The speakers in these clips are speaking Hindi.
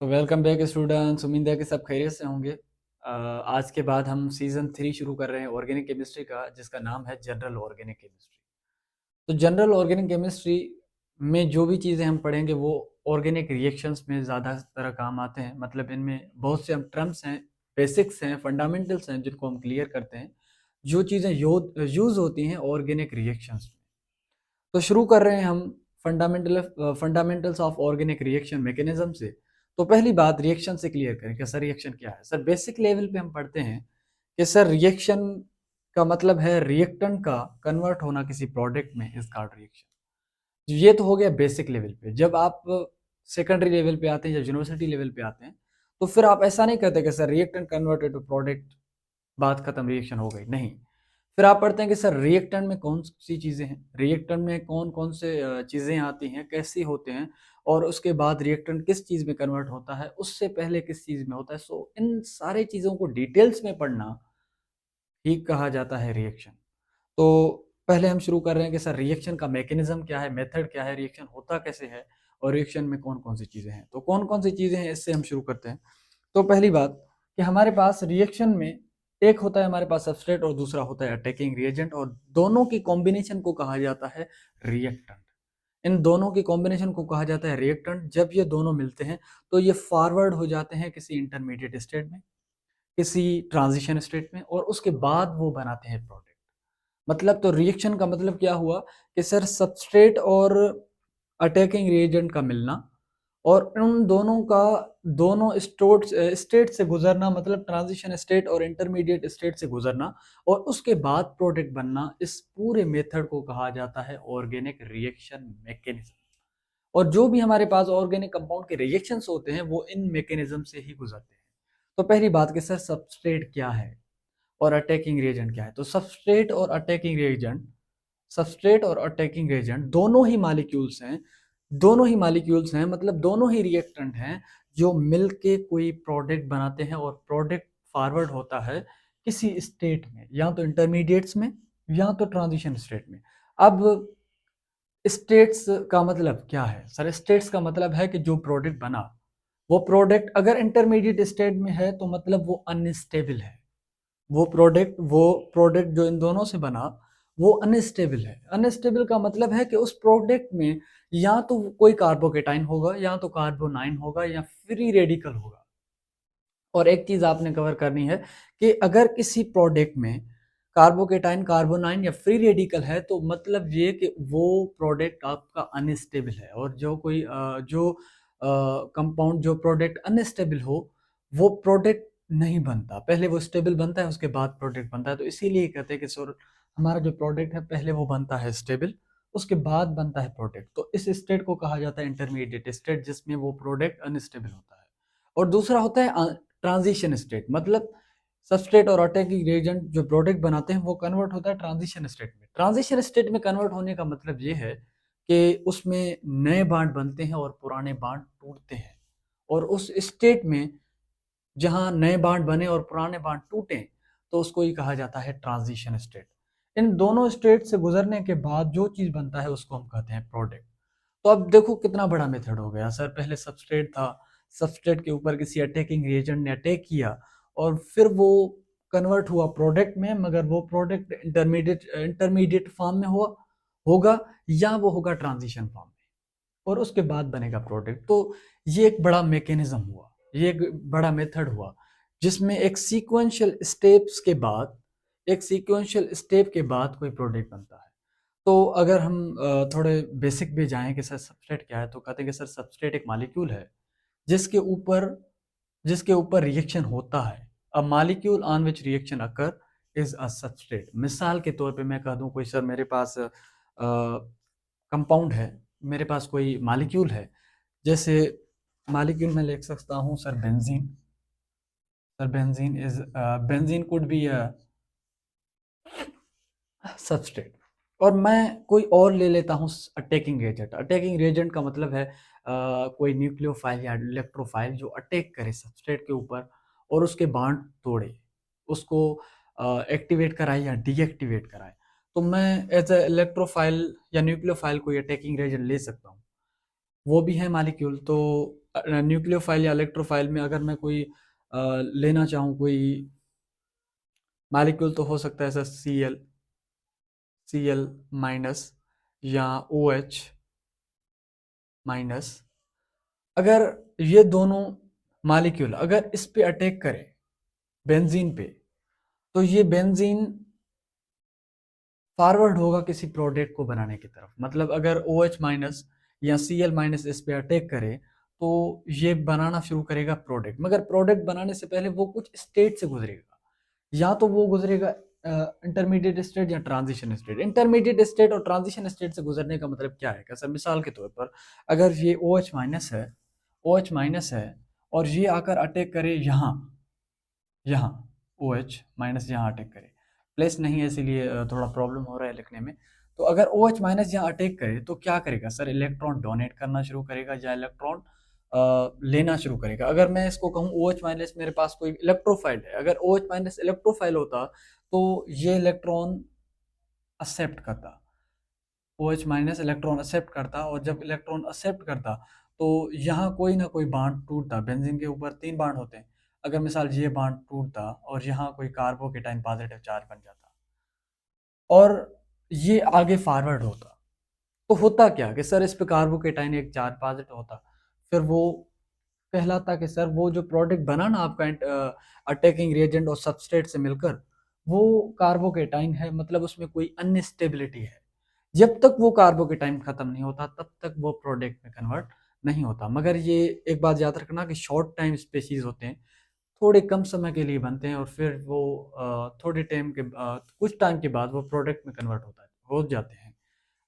तो वेलकम बैक स्टूडेंट्स। उम्मीद है कि सब खैरियत से होंगे। आज के बाद हम सीज़न 3 शुरू कर रहे हैं ऑर्गेनिक केमिस्ट्री का, जिसका नाम है जनरल ऑर्गेनिक केमिस्ट्री। तो जनरल ऑर्गेनिक केमिस्ट्री में जो भी चीज़ें हम पढ़ेंगे वो ऑर्गेनिक रिएक्शंस में ज़्यादातर काम आते हैं। मतलब इनमें बहुत से हम टर्म्स हैं, बेसिक्स हैं, फंडामेंटल्स हैं जिनको हम क्लियर करते हैं, जो चीज़ें यूज़ होती हैं ऑर्गेनिक रिएक्शंस में। तो शुरू कर रहे हैं हम fundamentals of organic reaction mechanism से। तो पहली बात रिएक्शन से क्लियर करें कि सर रिएक्शन क्या है। सर बेसिक लेवल पे हम पढ़ते हैं कि सर रिएक्शन का मतलब है रिएक्टेंट का कन्वर्ट होना किसी प्रोडक्ट में इज कॉल्ड रिएक्शन। ये तो हो गया बेसिक लेवल पे। जब आप सेकेंडरी लेवल पे आते हैं या यूनिवर्सिटी लेवल पे आते हैं तो फिर आप ऐसा नहीं कहते कि sir reactant converted to product, बात खत्म, रिएक्शन हो गई, नहीं। फिर आप पढ़ते हैं कि सर रिएक्टेंट में कौन सी चीज़ें हैं, रिएक्टेंट में कौन कौन से चीज़ें आती हैं, कैसी होते हैं, और उसके बाद रिएक्टेंट किस चीज़ में कन्वर्ट होता है, उससे पहले किस चीज़ में होता है। सो इन सारे चीज़ों को डिटेल्स में पढ़ना ही कहा जाता है रिएक्शन। तो पहले हम शुरू कर रहे हैं कि सर रिएक्शन का मैकेनिज्म क्या है, मेथड क्या है, रिएक्शन होता कैसे है, और रिएक्शन में कौन कौन सी चीज़ें हैं। तो कौन कौन सी चीज़ें हैं इससे हम शुरू करते हैं। तो पहली बात कि हमारे पास रिएक्शन में एक होता है हमारे पास सबस्ट्रेट और दूसरा होता है अटैकिंग रिएजेंट, और दोनों की कॉम्बिनेशन को कहा जाता है रिएक्टेंट। इन दोनों की कॉम्बिनेशन को कहा जाता है रिएक्टेंट। जब ये दोनों मिलते हैं तो ये फॉरवर्ड हो जाते हैं किसी इंटरमीडिएट स्टेट में, किसी ट्रांजिशन स्टेट में, और उसके बाद वो बनाते हैं प्रोडक्ट। मतलब तो रिएक्शन का मतलब क्या हुआ कि सर सबस्ट्रेट और अटैकिंग रिएजेंट का मिलना, और उन दोनों का दोनों स्टेट से गुजरना, मतलब ट्रांजिशन स्टेट और इंटरमीडिएट स्टेट से गुजरना, और उसके बाद प्रोडक्ट बनना, इस पूरे मेथड को कहा जाता है ऑर्गेनिक रिएक्शन मैकेनिज्म। और जो भी हमारे पास ऑर्गेनिक कंपाउंड के रिएक्शंस होते हैं वो इन मैकेनिज्म से ही गुजरते हैं। तो पहली बात कि सर सबस्ट्रेट क्या है और अटैकिंग रिएजेंट क्या है। तो सबस्ट्रेट और अटैकिंग रिएजेंट दोनों ही मॉलिक्यूल्स हैं, मतलब दोनों ही रिएक्टेंट हैं जो मिलके कोई प्रोडक्ट बनाते हैं, और प्रोडक्ट फॉरवर्ड होता है किसी स्टेट में, या तो इंटरमीडिएट्स में या तो ट्रांजिशन स्टेट में। अब स्टेट्स का मतलब क्या है। सर स्टेट्स का मतलब है कि जो प्रोडक्ट बना वो प्रोडक्ट अगर इंटरमीडिएट स्टेट में है तो मतलब वो अनस्टेबल है। वो प्रोडक्ट जो इन दोनों से बना वो अनस्टेबल है। अनस्टेबल का मतलब है कि उस प्रोडक्ट में या तो कोई कार्बोकेटाइन होगा, या तो कार्बोनाइन होगा, या फ्री रेडिकल होगा। और एक चीज आपने कवर करनी है कि अगर किसी प्रोडक्ट में कार्बोकेटाइन, कार्बोनाइन या फ्री रेडिकल है तो मतलब ये कि वो प्रोडक्ट आपका अनस्टेबल है। और जो कंपाउंड, जो प्रोडक्ट अनस्टेबल हो वो प्रोडक्ट नहीं बनता। पहले वो स्टेबल बनता है, उसके बाद प्रोडक्ट बनता है। तो इसीलिए कहते हैं कि सर हमारा जो प्रोडक्ट है पहले वो बनता है स्टेबल, उसके बाद बनता है प्रोडक्ट। तो इस स्टेट को कहा जाता है इंटरमीडिएट स्टेट, जिसमें वो प्रोडक्ट अनस्टेबल होता है। और दूसरा होता है ट्रांजिशन स्टेट, मतलब सबस्ट्रेट और अटैकिंग रिएजेंट जो प्रोडक्ट बनाते हैं वो कन्वर्ट होता है ट्रांजिशन स्टेट में। ट्रांजिशन स्टेट में कन्वर्ट होने का मतलब ये है कि उसमें नए बांड बनते हैं और पुराने बांड टूटते हैं। और उस स्टेट में जहां नए बांड बने और पुराने बांड टूटे तो उसको ही कहा जाता है ट्रांजिशन स्टेट। इन दोनों स्टेट से गुजरने के बाद जो चीज बनता है उसको हम कहते हैं प्रोडक्ट। तो अब देखो कितना बड़ा मेथड हो गया। सर पहले सबस्ट्रेट था, सबस्ट्रेट के ऊपर किसी अटैकिंग रिएजेंट ने अटैक किया और फिर वो कन्वर्ट हुआ प्रोडक्ट में, मगर वो प्रोडक्ट इंटरमीडिएट फॉर्म में हुआ होगा, या वो होगा ट्रांजिशन फॉर्म में, और उसके बाद बनेगा प्रोडक्ट। तो ये एक बड़ा मैकेनिज्म हुआ, ये एक बड़ा मेथड हुआ, जिसमें एक सीक्वेंशियल स्टेप के बाद कोई प्रोडक्ट बनता है। तो अगर हम थोड़े बेसिक भी जाएं कि सर सबस्ट्रेट क्या है, तो कहते हैं कि सर सबस्ट्रेट एक मॉलिक्यूल है जिसके ऊपर जिसके ऊपर रिएक्शन होता है। A molecule on which reaction occur is a substrate. मिसाल के तौर पे मैं कह दूं कोई सर मेरे पास कंपाउंड है, मेरे पास कोई मॉलिक्यूल है, जैसे मॉलिक्यूल में लिख सकता हूँ sir benzene. Sir benzene could be a substrate. और मैं कोई और ले लेता हूँ अटैकिंग रेजेंट। अटैकिंग रेजेंट का मतलब है कोई न्यूक्लियोफाइल या इलेक्ट्रोफाइल जो अटैक करे सबस्ट्रेट के ऊपर और उसके बांड तोड़े, उसको एक्टिवेट कराए या डीएक्टिवेट कराए। तो मैं एज ए इलेक्ट्रोफाइल या न्यूक्लियोफाइल कोई अटैकिंग रेजेंट ले सकता हूँ, वो भी है मॉलिक्यूल। तो न्यूक्लियोफाइल या इलेक्ट्रोफाइल में अगर मैं कोई लेना चाहूँ कोई मॉलिक्यूल, तो हो सकता है सर Cl माइनस या OH माइनस। अगर ये दोनों मॉलिक्यूल अगर इस पे अटैक करें बेंजीन पे, तो ये बेंजीन फॉरवर्ड होगा किसी प्रोडक्ट को बनाने की तरफ। मतलब अगर OH माइनस या Cl माइनस इस पे अटैक करे तो ये बनाना शुरू करेगा प्रोडक्ट, मगर प्रोडक्ट बनाने से पहले वो कुछ स्टेट से गुजरेगा। या तो वो गुजरेगा इंटरमीडिएट स्टेट या ट्रांजिशन स्टेट। इंटरमीडिएट स्टेट और ट्रांजिशन स्टेट से गुजरने का मतलब क्या है? कैसा, मिसाल के तौर पर अगर ये OH माइनस है, OH माइनस है और ये आकर अटैक करे यहाँ, यहाँ OH माइनस यहाँ अटैक करे, प्लेस नहीं है इसीलिए थोड़ा प्रॉब्लम हो रहा है लिखने में। तो अगर OH माइनस यहाँ अटैक करे तो क्या करेगा सर? इलेक्ट्रॉन डोनेट करना शुरू करेगा या इलेक्ट्रॉन लेना शुरू करेगा। अगर मैं इसको कहूँ OH माइनस मेरे पास कोई इलेक्ट्रोफाइल है, अगर OH माइनस इलेक्ट्रोफाइल होता तो ये इलेक्ट्रॉन एक्सेप्ट करता, OH माइनस इलेक्ट्रॉन एक्सेप्ट करता, और जब इलेक्ट्रॉन एक्सेप्ट करता तो यहाँ कोई ना कोई बांड टूटता। बेंजीन के ऊपर 3 बांड होते हैं, अगर मिसाल ये बांड टूटता और यहाँ कोई कार्बोकेटाइन पॉजिटिव चार्ज बन जाता और ये आगे फॉरवर्ड होता, तो होता क्या कि सर इस पे कार्बोकेटाइन एक चार्ज पॉजिटिव होता, फिर वो कहलाता कि सर वो जो प्रोडक्ट बना ना आपका अटैकिंग रिएजेंट और सबस्ट्रेट से मिलकर, वो कार्बोकेटाइन है, मतलब उसमें कोई अनस्टेबिलिटी है। जब तक वो कार्बोकेटाइन खत्म नहीं होता तब तक वो प्रोडक्ट में कन्वर्ट नहीं होता। मगर ये एक बात याद रखना कि शॉर्ट टाइम स्पेसीज होते हैं, थोड़े कम समय के लिए बनते हैं और फिर वो थोड़े टाइम के कुछ टाइम के बाद वो प्रोडक्ट में कन्वर्ट हो जाते हैं।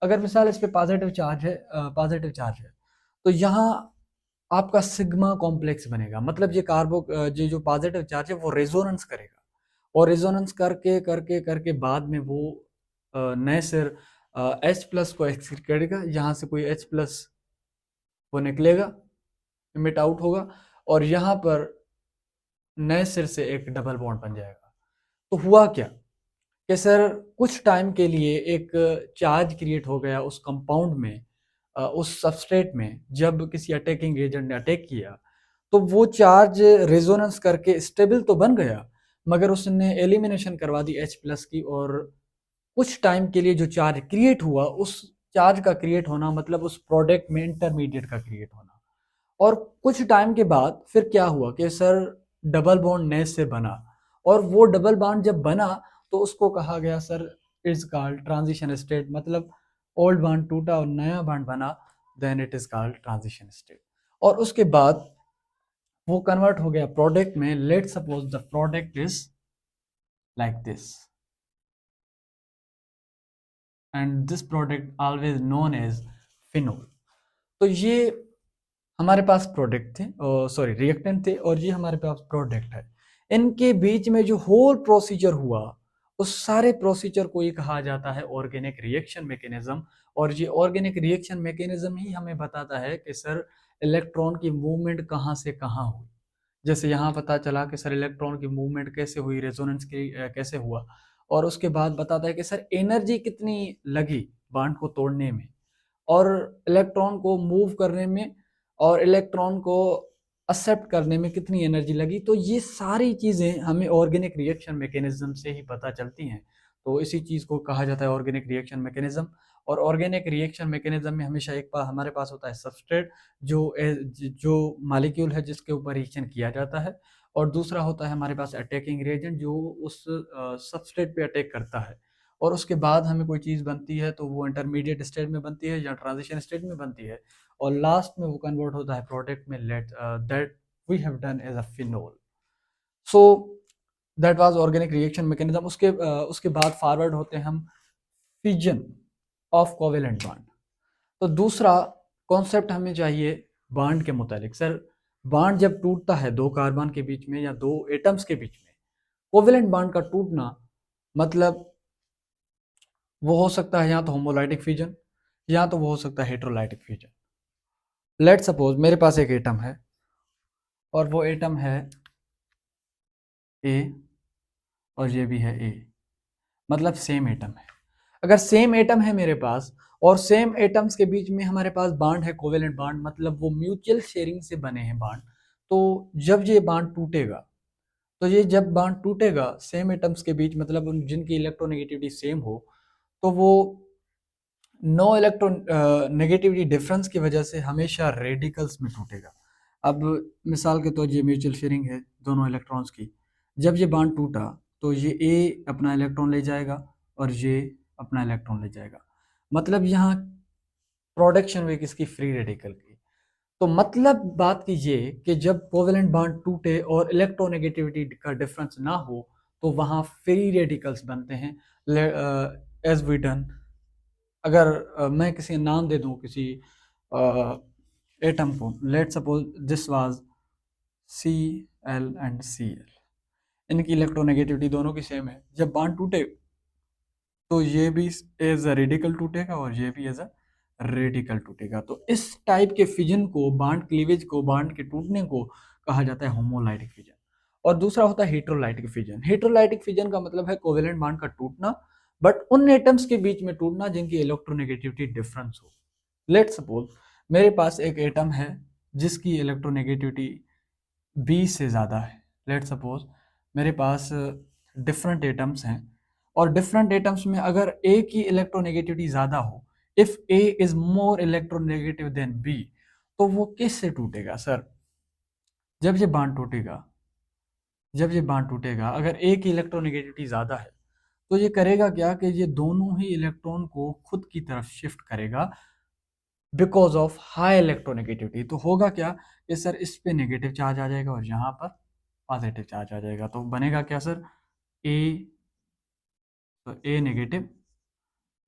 अगर मिसाल इस पे पॉजिटिव चार्ज है तो यहाँ आपका सिग्मा कॉम्प्लेक्स बनेगा। मतलब ये जो पॉजिटिव चार्ज है वो रेजोनेंस करेगा, और रेजोनेंस करके करके करके बाद में वो नए सिर H प्लस को एक्सक्रीट करेगा। यहाँ से कोई H प्लस वो निकलेगा, इमिट आउट होगा, और यहाँ पर नए सिर से एक डबल बॉन्ड बन जाएगा। तो हुआ क्या कि सर कुछ टाइम के लिए एक चार्ज क्रिएट हो गया उस कंपाउंड में, उस सबस्ट्रेट में। जब किसी अटैकिंग एजेंट ने अटैक किया तो वो चार्ज रेजोनेंस करके स्टेबल तो बन गया, मगर उसने एलिमिनेशन करवा दी H प्लस की, और कुछ टाइम के लिए जो चार्ज क्रिएट हुआ, उस चार्ज का क्रिएट होना मतलब उस प्रोडक्ट में इंटरमीडिएट का क्रिएट होना। और कुछ टाइम के बाद फिर क्या हुआ कि सर डबल बॉन्ड नए से बना, और वो डबल बॉन्ड जब बना तो उसको कहा गया sir it's called transition state. मतलब ओल्ड बॉन्ड टूटा और नया बॉन्ड बना, then it is called transition state. और उसके बाद वो कन्वर्ट हो गया प्रोडक्ट में। Let suppose the product is like this, and this product always known as phenol. तो ये हमारे पास प्रोडक्ट थे, सॉरी रिएक्टेंट थे, और ये हमारे पास प्रोडक्ट है। इनके बीच में जो होल प्रोसीजर हुआ, उस सारे प्रोसीजर को ये कहा जाता है ऑर्गेनिक रिएक्शन मैकेनिज्म। और ये ऑर्गेनिक रिएक्शन मैकेनिज्म ही हमें बताता है कि सर इलेक्ट्रॉन की मूवमेंट कहाँ से कहाँ हुई। जैसे यहाँ पता चला कि सर इलेक्ट्रॉन की मूवमेंट कैसे हुई, रेजोनेंस की कैसे हुआ, और उसके बाद बताता है कि सर एनर्जी कितनी लगी बांड को तोड़ने में, और इलेक्ट्रॉन को मूव करने में, और इलेक्ट्रॉन को एक्सेप्ट करने में कितनी एनर्जी लगी। तो ये सारी चीज़ें हमें ऑर्गेनिक रिएक्शन मैकेनिज्म से ही पता चलती हैं। तो इसी चीज़ को कहा जाता है ऑर्गेनिक रिएक्शन मैकेनिज्म। और ऑर्गेनिक रिएक्शन मैकेनिज्म में हमेशा एक बार हमारे पास होता है सबस्ट्रेट, जो मॉलिक्यूल है जिसके ऊपर रिएक्शन किया जाता है, और दूसरा होता है हमारे पास अटैकिंग रिएजेंट जो उस सबस्ट्रेट पे अटैक करता है। और उसके बाद हमें कोई चीज़ बनती है तो वो इंटरमीडिएट स्टेट में बनती है या ट्रांजिशन स्टेट में बनती है, और लास्ट में वो कन्वर्ट होता है प्रोडक्ट में। Let that we have done as a phenol. So that was organic reaction mechanism. उसके बाद फॉरवर्ड होते हैं हम फिजन ऑफ कोवेलेंट बॉन्ड। तो दूसरा कॉन्सेप्ट हमें चाहिए बॉन्ड के मुतालिक। सर बॉन्ड जब टूटता है दो कार्बन के बीच में या दो एटम्स के बीच में, कोवेलेंट बॉन्ड का टूटना मतलब वो हो सकता है या तो होमोलाइटिक फ्यूजन, या तो वो हो सकता है हेट्रोलाइटिक फ्यूजन। लेट सपोज मेरे पास एक एटम है, और वो एटम है ए, और ये भी है ए, मतलब सेम एटम है। अगर सेम एटम है मेरे पास और सेम एटम्स के बीच में हमारे पास बॉन्ड है कोवेलेंट बॉन्ड, मतलब वो म्यूचुअल शेयरिंग से बने हैं बॉन्ड। तो जब ये बॉन्ड टूटेगा, तो ये जब बॉन्ड टूटेगा सेम एटम्स के बीच, मतलब जिनकी इलेक्ट्रोनेगेटिविटी सेम हो, तो वो नो इलेक्ट्रॉन नेगेटिविटी डिफरेंस की वजह से हमेशा रेडिकल्स में टूटेगा। अब मिसाल के तौर ये म्यूचुअल शेयरिंग है दोनों इलेक्ट्रॉन्स की, जब ये बॉन्ड टूटा तो ये ए अपना इलेक्ट्रॉन ले जाएगा और ये अपना इलेक्ट्रॉन ले जाएगा, मतलब यहाँ प्रोडक्शन हुई किसकी, फ्री रेडिकल की। तो मतलब बात कीजिए कि जब कोवेलेंट बॉन्ड टूटे और इलेक्ट्रोनेगेटिविटी का डिफरेंस ना हो तो वहाँ फ्री रेडिकल्स बनते हैं। एज वी डन, अगर मैं किसी नाम दे दूं किसी एटम को, let suppose this was Cl and Cl, इनकी इलेक्ट्रोनेगेटिविटी दोनों की सेम है, जब बॉन्ड टूटे तो ये भी एज अ रेडिकल टूटेगा और ये भी एज अ रेडिकल टूटेगा। तो इस टाइप के फिजन को, बॉन्ड क्लीवेज को, बॉन्ड के टूटने को कहा जाता है होमोलाइटिक फिजन। और दूसरा होता है हेट्रोलाइटिक फिजन। हेट्रोलाइटिक फिजन का मतलब है कोवेलेंट बॉन्ड का टूटना, बट उन एटम्स के बीच में टूटना जिनकी इलेक्ट्रोनेगेटिविटी डिफरेंस हो। लेट सपोज मेरे पास एक एटम है जिसकी इलेक्ट्रोनेगेटिविटी 20 से ज़्यादा है। लेट सपोज मेरे पास डिफरेंट एटम्स हैं और डिफरेंट एटम्स में अगर ए की इलेक्ट्रोनेगेटिविटी ज़्यादा हो, if A is more electronegative than B, तो वो किस से टूटेगा सर? जब ये बांड टूटेगा, जब ये बांड टूटेगा अगर ए की इलेक्ट्रोनेगेटिविटी ज़्यादा है तो ये करेगा क्या कि ये दोनों ही इलेक्ट्रॉन को खुद की तरफ शिफ्ट करेगा बिकॉज ऑफ हाई इलेक्ट्रोनेगेटिविटी। तो होगा क्या कि सर इस पे नेगेटिव चार्ज आ जाएगा और यहाँ पर पॉजिटिव चार्ज आ जाएगा, तो बनेगा क्या सर, ए, तो ए नेगेटिव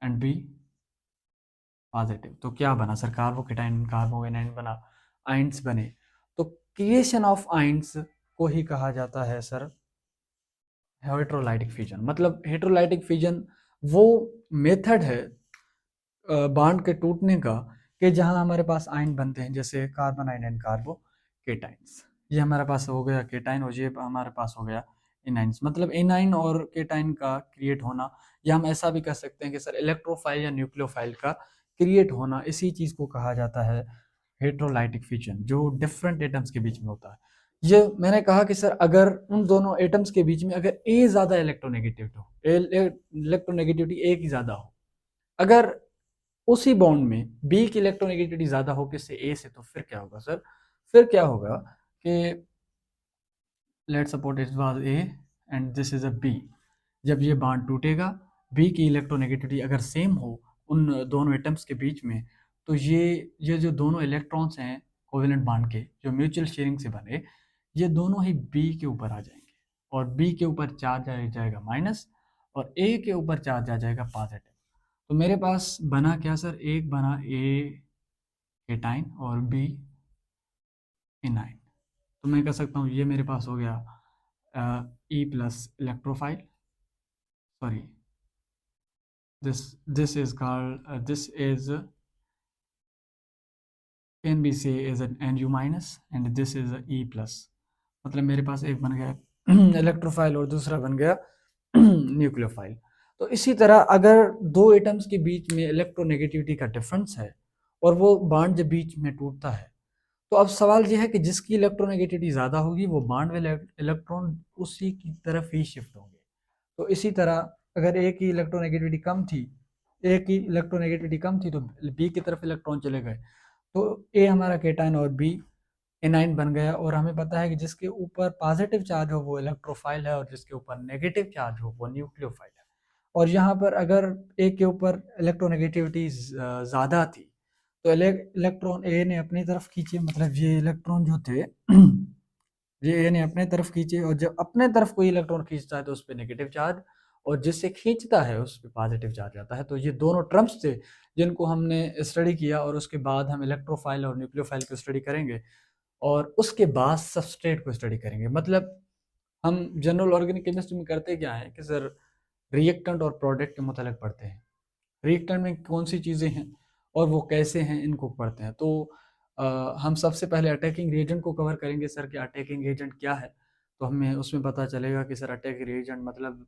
एंड बी पॉजिटिव। तो क्या बना सर, कार्बोकेटाइन कार्बोएनाइन बना, आइंस बने। तो क्रिएशन ऑफ आइंस को ही कहा जाता है सर हेट्रोलाइटिक फिजन। मतलब हेट्रोलाइटिक फिजन वो मेथड है बॉन्ड के टूटने का कि जहां हमारे पास आयन बनते हैं, जैसे कार्बन आयन एंड कार्बो केटाइंस। ये हमारे पास हो गया केटाइन और ये हमारे पास हो गया एनाइंस। मतलब एनाइन और केटाइन का क्रिएट होना, या हम ऐसा भी कह सकते हैं कि सर इलेक्ट्रोफाइल या न्यूक्लियोफाइल का क्रिएट होना, इसी चीज़ को कहा जाता है हेट्रोलाइटिक फिजन, जो डिफरेंट एटम्स के बीच में होता है। ये मैंने कहा कि सर अगर उन दोनों एटम्स के बीच में अगर ए ज़्यादा इलेक्ट्रोनेगेटिव हो, इलेक्ट्रोनेगेटिविटी ए की ज़्यादा हो, अगर उसी बॉन्ड में बी की इलेक्ट्रोनेगेटिविटी ज्यादा हो किससे, ए से, तो फिर क्या होगा सर, फिर क्या होगा कि let support it was A and this is a B. जब ये बॉन्ड टूटेगा, बी की इलेक्ट्रोनेगेटिविटी अगर सेम हो उन दोनों एटम्स के बीच में, तो ये जो दोनों इलेक्ट्रॉन्स हैं कोवेलेंट बॉन्ड के जो म्यूचुअल शेयरिंग से बने, ये दोनों ही बी के ऊपर आ जाएंगे और बी के ऊपर चार्ज आ जाएगा माइनस और ए के ऊपर चार्ज आ जाएगा पॉजिटिव। तो मेरे पास बना क्या सर, एक बना ए एटाइन और बी इनाइन। तो मैं कह सकता हूँ ये मेरे पास हो गया E plus electrophile, sorry this is called this is can be say is N U minus and this is E plus. मतलब मेरे पास एक बन गया इलेक्ट्रोफाइल और दूसरा बन गया न्यूक्लियोफाइल। तो इसी तरह अगर दो एटम्स के बीच में इलेक्ट्रोनेगेटिविटी का डिफरेंस है और वो बॉन्ड जब बीच में टूटता है, तो अब सवाल यह है कि जिसकी इलेक्ट्रोनेगेटिविटी ज़्यादा होगी वो बॉन्ड वाले इलेक्ट्रॉन उसी की तरफ ही शिफ्ट होंगे। तो इसी तरह अगर ए की इलेक्ट्रोनेगेटिविटी कम थी, ए की इलेक्ट्रोनेगेटिविटी कम थी तो बी की तरफ इलेक्ट्रॉन चले गए, तो ए हमारा केटाइन और बी एनाइन बन गया। और हमें पता है कि जिसके ऊपर पॉजिटिव चार्ज हो वो इलेक्ट्रोफाइल है और जिसके ऊपर नेगेटिव चार्ज हो वो न्यूक्लियोफाइल है। और यहाँ पर अगर ए के ऊपर इलेक्ट्रोनेगेटिविटी ज़्यादा थी तो इलेक्ट्रॉन ए ने अपनी तरफ खींचे, मतलब ये इलेक्ट्रॉन जो थे ये ए ने अपने तरफ खींचे, और जब अपने तरफ कोई इलेक्ट्रॉन खींचता है तो उस पर नेगेटिव चार्ज और जिससे खींचता है उस पर पॉजिटिव चार्ज आता है। तो ये दोनों टर्म्स थे जिनको हमने स्टडी किया और उसके बाद हम इलेक्ट्रोफाइल और न्यूक्लियोफाइल को स्टडी करेंगे और उसके बाद सबस्ट्रेट को स्टडी करेंगे। मतलब हम जनरल ऑर्गेनिक केमिस्ट्री में करते क्या है कि सर रिएक्टेंट और प्रोडक्ट के मुतालिक पढ़ते हैं, रिएक्टेंट में कौन सी चीज़ें हैं और वो कैसे हैं इनको पढ़ते हैं। तो हम सबसे पहले अटैकिंग रिएजेंट को कवर करेंगे सर कि अटैकिंग रिएजेंट क्या है। तो हमें उसमें पता चलेगा कि सर अटैकिंग रिएजेंट मतलब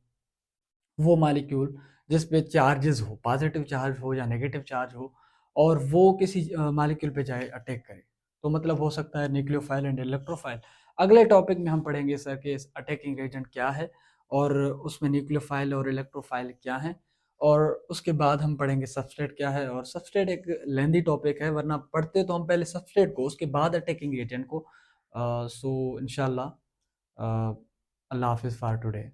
वो मॉलिक्यूल जिस पे चार्जेस हो, पॉजिटिव चार्ज हो या नेगेटिव चार्ज हो, और वो किसी मॉलिक्यूल पे जाए अटैक करे। तो मतलब हो सकता है न्यूक्लियोफाइल एंड इलेक्ट्रोफाइल। अगले टॉपिक में हम पढ़ेंगे सर कि अटैकिंग एजेंट क्या है, और उसमें न्यूक्लियोफाइल और इलेक्ट्रोफाइल क्या हैं, और उसके बाद हम पढ़ेंगे सबस्ट्रेट क्या है। और सबस्ट्रेट एक लेंदी टॉपिक है, वरना पढ़ते तो हम पहले सबस्ट्रेट को, उसके बाद अटैकिंग एजेंट को। सो इंशाल्लाह, अल्लाह हाफिज़ फॉर टुडे।